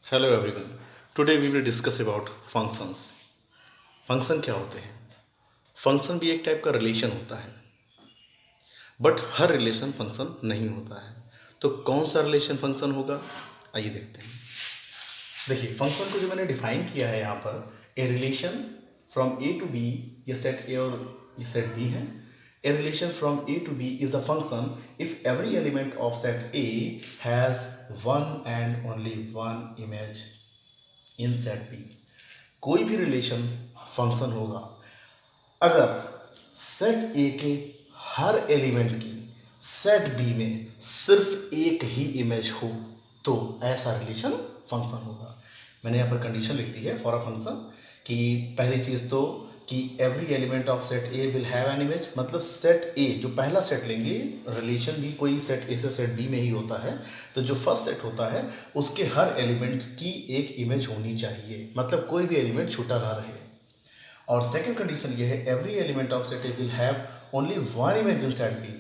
Hello everyone, today we will discuss about functions. Function क्या होते हैं? फंक्शन भी एक टाइप का रिलेशन होता है, बट हर रिलेशन फंक्शन नहीं होता है। तो कौन सा रिलेशन फंक्शन होगा, आइए देखते हैं। देखिए, फंक्शन को जो मैंने डिफाइन किया है यहाँ पर, a relation from A to B, ये सेट ए और ये सेट बी है। A relation from A to B is a function if every element of set A has one and only one image in set B. कोई भी relation function होगा अगर set A के हर element की set B में सिर्फ एक ही इमेज हो तो ऐसा रिलेशन फंक्शन होगा। मैंने यहाँ पर कंडीशन लिख दी है फॉर अ फंक्शन कि पहली चीज़ तो कि every element of set A will have an image, मतलब सेट ए जो पहला सेट लेंगे, रिलेशन भी कोई सेट ए से सेट बी में ही होता है, तो जो फर्स्ट सेट होता है उसके हर एलिमेंट की एक इमेज होनी चाहिए, मतलब कोई भी एलिमेंट छूटा ना रहे। और सेकंड कंडीशन ये है every element of set A will have only one image in set B,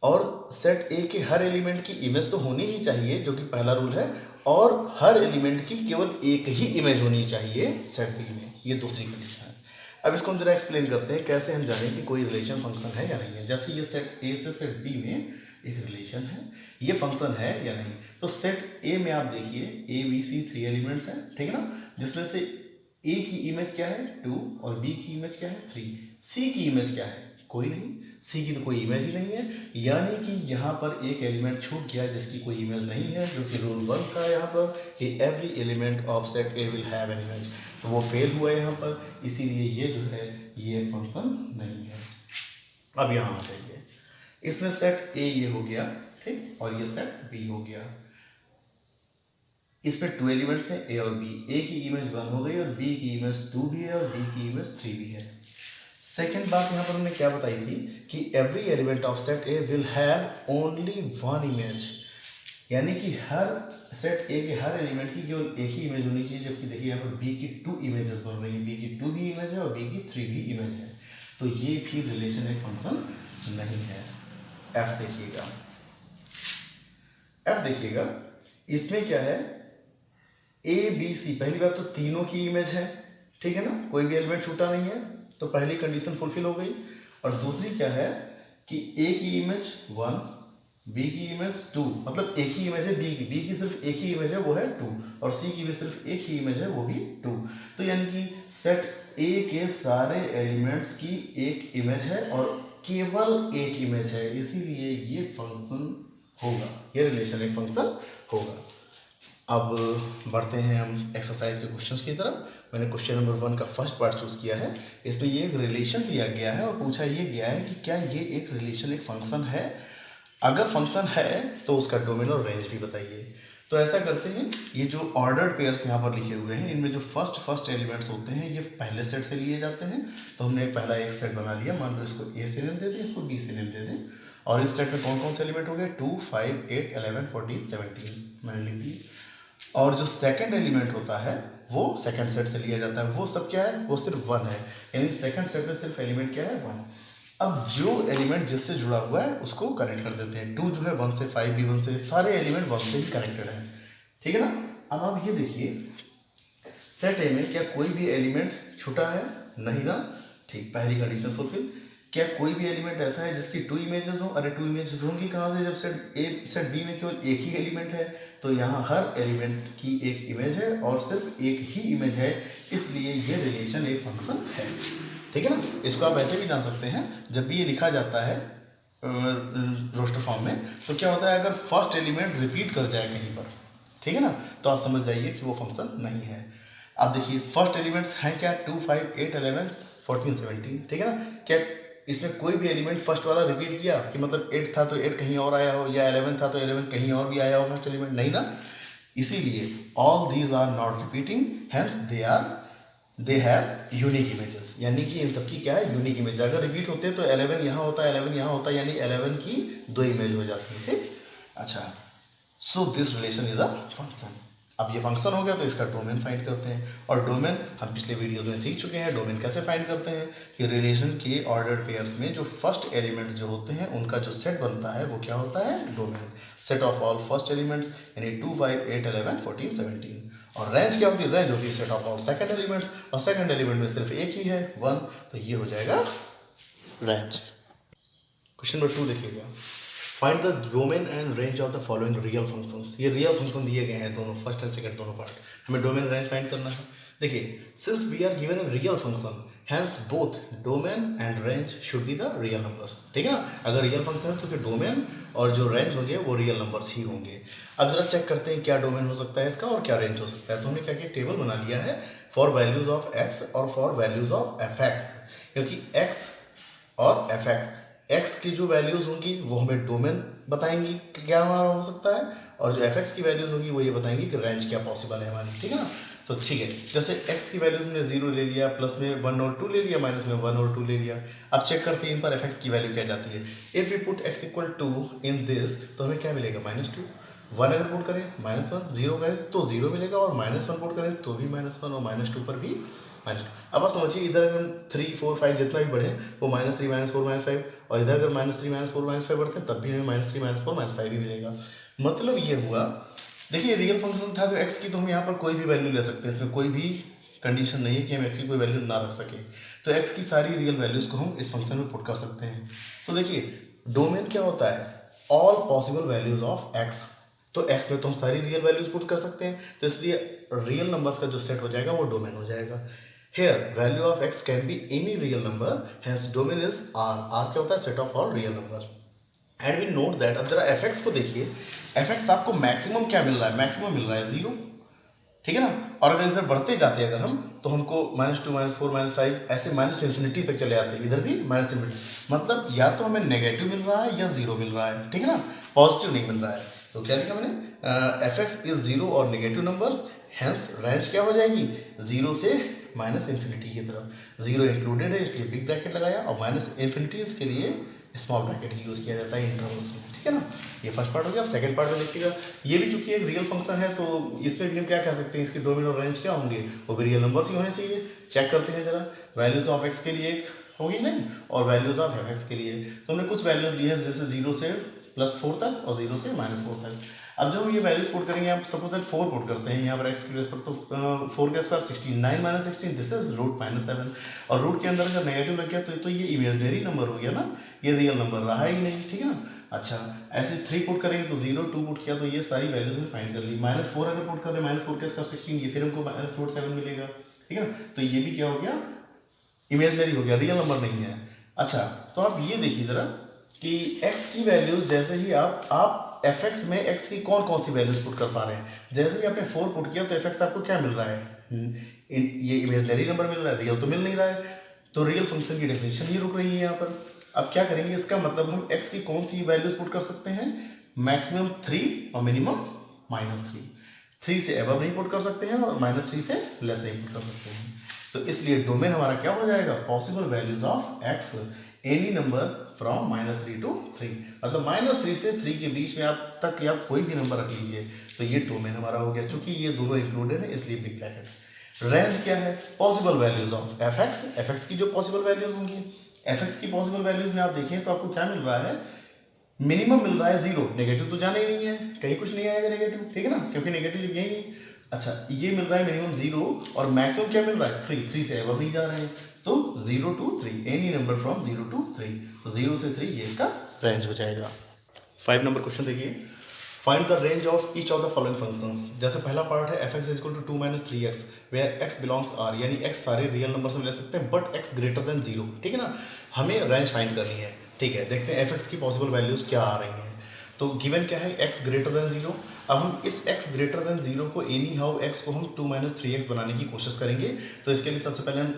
और सेट ए के हर एलिमेंट की इमेज तो होनी ही चाहिए जो कि पहला रूल है, और हर एलिमेंट की केवल एक ही इमेज होनी चाहिए सेट बी में, ये दूसरी कंडीशन है। अब इसको हम जरा एक्सप्लेन करते हैं कैसे हम जानें कि कोई रिलेशन फंक्शन है या नहीं है। जैसे ये सेट ए से सेट बी में एक रिलेशन है, ये फंक्शन है या नहीं। तो सेट ए में आप देखिए ए बी सी 3 एलिमेंट्स हैं, ठीक है ना, जिसमें से ए की इमेज क्या है 2 और बी की इमेज क्या है 3। सी की इमेज क्या है, कोई नहीं, सी की तो कोई इमेज ही नहीं है, यानी कि यहाँ पर एक एलिमेंट छूट गया जिसकी कोई इमेज नहीं है, जो कि रूल 1 था यहाँ पर कि every element of set A will have an image, तो वो फेल हुआ है यहाँ पर, इसीलिए ये जो है ये फंक्शन नहीं है। अब यहाँ आ जाइए, इसमें सेट ए ये हो गया, ठीक, और ये सेट बी हो गया। इसमें 2 एलिमेंट्स हैं ए और बी, ए की इमेज 1 हो गई और बी की इमेज 2 भी है और बी की इमेज 3 भी है। सेकेंड बात यहाँ पर हमने क्या बताई थी कि every element of set A will have only one image, यानी कि हर सेट ए के हर एलिमेंट की केवल एक ही इमेज होनी चाहिए, जबकि देखिए यहाँ पर बी की 2 इमेजेस बन रही हैं, बी की 2 भी इमेज है और बी की 3 भी इमेज है, तो ये भी रिलेशन एक फंक्शन नहीं है। एफ देखिएगा, एफ देखिएगा, इसमें क्या है ए बी सी, पहली बात तो तीनों की इमेज है, ठीक है ना, कोई भी एलिमेंट छूटा नहीं है, तो पहली कंडीशन फुलफिल हो गई। और दूसरी क्या है कि ए की इमेज 1, बी की इमेज 2, मतलब एक ही इमेज है बी की सिर्फ एक ही इमेज है वो है 2, और सी की भी सिर्फ एक ही इमेज है वो भी 2, तो यानी कि सेट ए के सारे एलिमेंट्स की एक इमेज है और केवल एक इमेज है, इसीलिए ये फंक्शन होगा, ये रिलेशन एक फंक्शन होगा। अब बढ़ते हैं हम एक्सरसाइज के क्वेश्चंस की तरफ। मैंने क्वेश्चन नंबर 1 का फर्स्ट पार्ट चूज़ किया है। इसमें ये एक रिलेशन दिया गया है और पूछा ये गया है कि क्या ये एक रिलेशन एक फंक्शन है, अगर फंक्शन है तो उसका डोमेन और रेंज भी बताइए। तो ऐसा करते हैं, ये जो ऑर्डर्ड पेयर्स यहाँ पर लिखे हुए हैं इनमें जो फर्स्ट एलिमेंट्स होते हैं ये पहले सेट से लिए जाते हैं, तो हमने पहला एक सेट बना लिया, मान लो इसको ए से नेम दे दें, इसको बी से नेम दे दें, और इस सेट में कौन कौन से एलिमेंट हो गए 2 5 8 11 14 17 मैंने लिख दी। और जो सेकंड एलिमेंट होता है वो सेकंड सेट से लिया जाता है, वो सब क्या है, वो सिर्फ 1 है, यानी सेकंड सेट में सिर्फ एलिमेंट क्या है 1। अब जो एलिमेंट जिससे जुड़ा हुआ है उसको कनेक्ट कर देते हैं, 2 जो है 1 से 5 भी 1 से, सारे एलिमेंट 1 से ही कनेक्टेड है, ठीक है ना। अब आप ये देखिए सेट ए में क्या कोई भी एलिमेंट छूटा है, नहीं ना, ठीक, पहली कंडीशन फुलफिल। क्या कोई भी एलिमेंट ऐसा है जिसकी 2 इमेजेस हो, अरे 2 इमेजेस होंगी कहाँ से, जब सेट ए सेट बी में केवल एक ही एलिमेंट है, तो यहाँ हर एलिमेंट की एक इमेज है और सिर्फ एक ही इमेज है, इसलिए ये रिलेशन एक फंक्शन है, ठीक है ना। इसको आप ऐसे भी जान सकते हैं, जब भी ये लिखा जाता है रोस्टर फॉर्म में, तो क्या होता है अगर फर्स्ट एलिमेंट रिपीट कर जाए कहीं पर, ठीक है ना, तो आप समझ जाइए कि वो फंक्शन नहीं है। अब देखिए फर्स्ट एलिमेंट्स हैं क्या 2 5 8 11 14 17, ठीक है ना। क्या इसमें कोई भी एलिमेंट फर्स्ट वाला रिपीट किया कि मतलब 8 था तो 8 कहीं और आया हो, या 11 था तो 11 कहीं और भी आया हो फर्स्ट एलिमेंट, नहीं ना, इसीलिए all these are not repeating, hence they have unique images, यानी कि इन सबकी क्या है यूनिक इमेज, अगर रिपीट होते तो 11 यहाँ होता है 11 यहाँ होता है, यानी 11 की 2 इमेज हो जाती है, ठीक। अच्छा, so this relation is a function. अब ये फंक्शन हो गया तो इसका डोमेन फाइंड करते हैं, और डोमेन हम पिछले वीडियोस में सीख चुके हैं। डोमेन कैसे फाइंड करते हैं कि रिलेशन के ऑर्डर्ड पेयर्स में जो फर्स्ट एलिमेंट्स जो होते हैं उनका जो सेट बनता है वो क्या होता है domain, set of all first elements, यानी 2 5 8 11 14 17, और रेंज क्या होती है? रेंज होती है set of all second elements, और सेकंड एलिमेंट में सिर्फ एक ही है 1, तो ये हो जाएगा रेंज। क्वेश्चन नंबर 2 देखिएगा, find the domain and range of the following real functions. ये रियल फंक्शन दिए गए हैं दोनों, फर्स्ट एंड सेकंड दोनों पार्ट, हमें डोमेन रेंज फाइंड करना है। देखिए, since we are given a real function, hence both domain and range should be the real numbers, ठीक है ना। अगर रियल फंक्शन है तो फिर डोमेन और जो रेंज होंगे वो रियल नंबर्स ही होंगे। अब जरा चेक करते हैं क्या डोमेन हो सकता है इसका और क्या रेंज हो सकता है। तो हमने क्या किया, टेबल बना लिया है फॉर वैल्यूज ऑफ एक्स और for values of F x, क्योंकि एक्स और एफ एक्स की जो वैल्यूज होंगी वो हमें डोमेन बताएंगी कि क्या हमारा हो सकता है, और जो एफ एक्स की वैल्यूज होंगी वो ये बताएंगी कि रेंज क्या पॉसिबल है हमारी, ठीक है ना। तो ठीक है, जैसे x की वैल्यूज में 0 ले लिया, प्लस में 1 और 2 ले लिया, माइनस में 1 और 2 ले लिया। अब चेक करते हैं इन पर fx की वैल्यू क्या जाती है। If we put x equal to in this, तो हमें क्या मिलेगा, -2। 1 अगर पुट करें -1, 0 करें तो 0 मिलेगा, और -1 पुट करें तो भी -1, और -2 पर भी -2। अब आप समझिए, इधर अगर 3 4 5 जितना भी बढ़े वो -3 -4 -5, और इधर अगर -3 -4 -5 बढ़ते हैं तब भी हमें -3 -4 -5 ही मिलेगा। मतलब ये हुआ, देखिए रियल फंक्शन था तो x की तो हम यहाँ पर कोई भी वैल्यू ले सकते हैं, इसमें कोई भी कंडीशन नहीं है कि हम x की कोई वैल्यू ना रख सके। तो x की सारी रियल वैल्यूज को हम इस फंक्शन में पुट कर सकते हैं। तो देखिए, डोमेन क्या होता है, all possible values of x। तो x में तो हम सारी रियल वैल्यूज पुट कर सकते हैं, तो इसलिए रियल नंबर्स का जो सेट हो जाएगा वो डोमेन हो जाएगा। Here value of x can be any real number, hence domain is r। r क्या होता है, set of all real number. And we note that, अब जरा एफ एक्स को देखिए, एफ एक्स आपको मैक्सिमम क्या मिल रहा है, मैक्सिमम मिल रहा है 0, ठीक है ना। और अगर इधर बढ़ते जाते हैं अगर हम, तो हमको -2 -4 -5 ऐसे -∞ तक चले जाते हैं, इधर भी -∞। मतलब या तो हमें नेगेटिव मिल रहा है या 0 मिल रहा है, ठीक है ना, पॉजिटिव नहीं मिल रहा है। तो क्या लिखा मैंने, एफ एक्स इज 0 और नेगेटिव नंबर्स, हेंस रेंज क्या हो जाएगी, 0 से -∞ की तरफ। 0 इंक्लूडेड है इसलिए बिग ब्रैकेट लगाया, और -∞ के लिए स्मॉल ब्रैकेट ही यूज किया जाता है इंटरवल्स में, ठीक है ना। ये फर्स्ट पार्ट हो गया। अब सेकंड पार्ट में देखिएगा, ये भी चूंकि एक रियल फंक्शन है तो इसमें भी हम क्या कह सकते हैं, इसके डोमेन और रेंज क्या होंगे, वो भी रियल नंबर्स ही होने चाहिए। चेक करते हैं जरा, वैल्यूज ऑफ एक्स के लिए एक होगी नहीं, और वैल्यूज ऑफ एफ एक्स के लिए तो हमने कुछ वैल्यूज ली है, जैसे 0 से +4 तक और 0 से -4 तक। अब जब हम ये वैल्यूज पुट करेंगे, आप सपोज दैट 4 पुट करते हैं यहाँ पर x की रेस्पेक्ट, तो 4 का स्क्वायर 16, 9 - 16 दिस इज √-7, और रूट के अंदर अगर नेगेटिव लग गया तो ये इमेजिनरी नंबर हो गया ना, ये रियल नंबर रहा ही नहीं, ठीक है ना। अच्छा, ऐसे 3 पुट करेंगे तो 0, 2 पुट किया तो ये सारी वैल्यूज में फाइंड कर ली। -4 अगर पुट कर रहे हैं, -4 का स्क्वायर 16, ये फिर हमको -7 मिलेगा, ठीक है ना। तो ये भी क्या हो गया, इमेजिनरी हो गया, रियल नंबर नहीं है। अच्छा, तो आप ये देखिए जरा कि x की वैल्यूज जैसे ही आप एफ एक्स में x की कौन कौन सी वैल्यूज पुट कर पा रहे हैं। जैसे ही आपने 4 पुट किया तो एफ एक्स आपको क्या मिल रहा है, ये इमेजिनरी नंबर मिल रहा है, रियल तो मिल नहीं रहा है। तो रियल फंक्शन की डेफिनेशन ही रुक रही है यहाँ पर। अब क्या करेंगे, इसका मतलब हम x की कौन सी वैल्यूज पुट कर सकते हैं, मैक्सिमम 3 और मिनिमम -3। 3 से अबव नहीं पुट कर सकते हैं और -3 से लेस नहीं पुट कर सकते हैं। तो इसलिए डोमेन हमारा क्या हो जाएगा, possible values of x any number from -3 to 3। मतलब -3 से 3 के बीच में आप तक या कोई भी नंबर रख लीजिए, तो ये डोमेन हमारा हो गया। चूंकि ये दोनों इंक्लूडेड है इसलिए बिग ब्रैकेट। रेंज क्या है, possible values of F x की जो पॉसिबल वैल्यूज होंगी, एफ एक्स की पॉसिबल वैल्यूज में आप देखें तो आपको क्या मिल रहा है, मिनिमम मिल रहा है 0, नेगेटिव तो जाना ही नहीं है, कहीं कुछ नहीं आएगा नेगेटिव, ठीक है ना, क्योंकि नेगेटिव यही नहीं। अच्छा, ये मिल रहा है मिनिमम 0, और मैक्सिमम क्या मिल रहा है 3 से अबव नहीं जा रहे हैं, तो 0 to 3, any number from 0 to 3, तो 0 से 3 ये इसका रेंज हो जाएगा। 5 नंबर क्वेश्चन देखिए, find the range of each of the following functions. जैसे पहला पार्ट है f x is equal to 2 - 3x, where x belongs r, यानी x सारे रियल नंबर से ले सकते हैं बट x ग्रेटर देन 0, ठीक है ना। हमें रेंज फाइंड करनी है, ठीक है। देखते हैं एफ एक्स की पॉसिबल वैल्यूज क्या आ रही हैं। तो गिवन क्या है, x ग्रेटर देन 0। अब हम इस x ग्रेटर देन 0 को एनी हाउ x को हम 2 - 3x बनाने की कोशिश करेंगे। तो इसके लिए सबसे पहले हम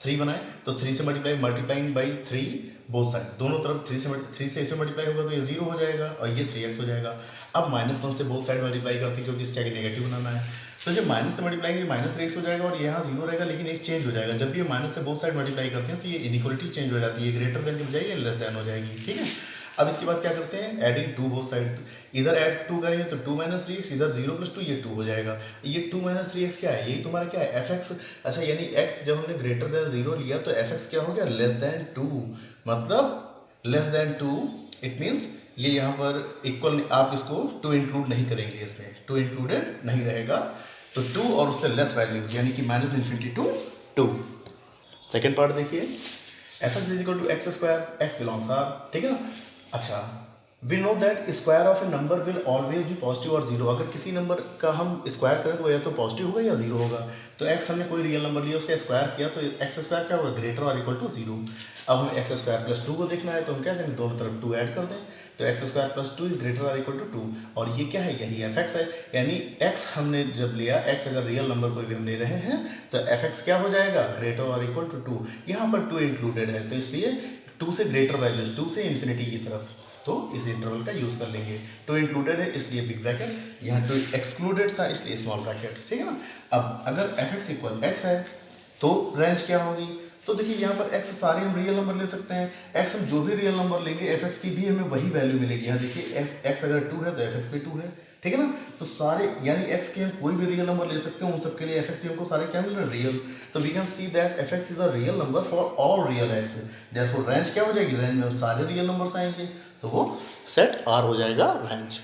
3 बनाए, तो 3 से मल्टीप्लाइंग बाई 3 बोथ साइड, दोनों तरफ 3 से इसमें मल्टीप्लाई होगा तो ये 0 हो जाएगा और ये 3x हो जाएगा। अब -1 से बोथ साइड मल्टीप्लाई करते हैं क्योंकि इसके आगे नेगेटिव बनाना है, तो जब माइनस से मल्टीप्लाई करेंगे -3x हो जाएगा और यहाँ 0 रहेगा, लेकिन एक चेंज हो जाएगा। जब भी ये माइनस से बोथ साइड मल्टीप्लाई करते हैं तो ये इनइक्वालिटी चेंज हो जाती है, ग्रेटर देन के बजाय ये लेस देन हो जाएगी, ठीक है। अब इसके बाद क्या करते हैं, एडिंग टू बोथ साइड, इधर ऐड 2 करेंगे तो 2 - 3x, इधर 0 + 2 ये 2 हो जाएगा। ये 2 - 3x क्या है, यही तुम्हारा क्या है f(x). अच्छा, यानी x जब हमने ग्रेटर देन 0 लिया तो f(x) क्या हो गया, लेस देन 2। मतलब लेस देन 2 इट मीन्स ये यहाँ पर इक्वल, आप इसको 2 इंक्लूड नहीं करेंगे, इसमें 2 इंक्लूडेड नहीं रहेगा, तो 2 और उससे लेस वैल्यूज यानी कि minus infinity to 2। Second part देखिए, F x is equal to X square, X belongs R, ठीक है ना। अच्छा, we know that square of a number will always be positive और जीरो। अगर किसी नंबर का हम स्क्वायर करें तो या तो पॉजिटिव होगा या जीरो होगा। तो एक्स हमने कोई रियल नंबर लिया, उसका स्क्वायर किया, तो एक्स स्क्वायर क्या होगा, ग्रेटर और इक्वल टू जीरो। अब हमें एक्स स्क्वायर प्लस 2 को देखना है, तो हम क्या करें, दोनों तरफ 2 ऐड कर दें, तो x square plus 2 is greater और इक्वल टू 2। और ये क्या है, यही एफ एक्स है। यानी एक्स हमने जब लिया, एक्स अगर रियल नंबर कोई भी हम ले रहे हैं, तो एफ एक्स क्या हो जाएगा, ग्रेटर और इक्वल टू 2। यहाँ पर 2 इंक्लूडेड है, तो इसलिए 2 से ग्रेटर वैल्यूज, 2 से इन्फिनिटी की तरफ, तो इस इंटरवल का यूज कर लेंगे। 2 इंक्लूडेड है इसलिए बिग ब्रैकेट, यहाँ 2 एक्सक्लूडेड था इसलिए स्मॉल ब्रैकेट, ठीक है ना। अब अगर एफ एक्स इक्वल एक्स है तो रेंज क्या होगी, तो देखिए यहाँ पर x सारे हम रियल नंबर ले सकते हैं, x हम जो भी रियल नंबर लेंगे एफ एक्स की भी हमें वही वैल्यू मिलेगी। यहाँ देखिए x अगर 2 है तो एफ एक्स भी 2 है, ठीक है ना। तो सारे यानी x के हम कोई भी रियल नंबर ले सकते हैं, उन सबके लिए एफ एक्स हमको सारे क्या मिल रहे हैं, रियल। तो we can see that f x is a real number for all real x. Therefore range क्या हो जाएगी, रेंज में सारे रियल नंबर्स आएंगे, तो वो सेट आर हो जाएगा रेंज।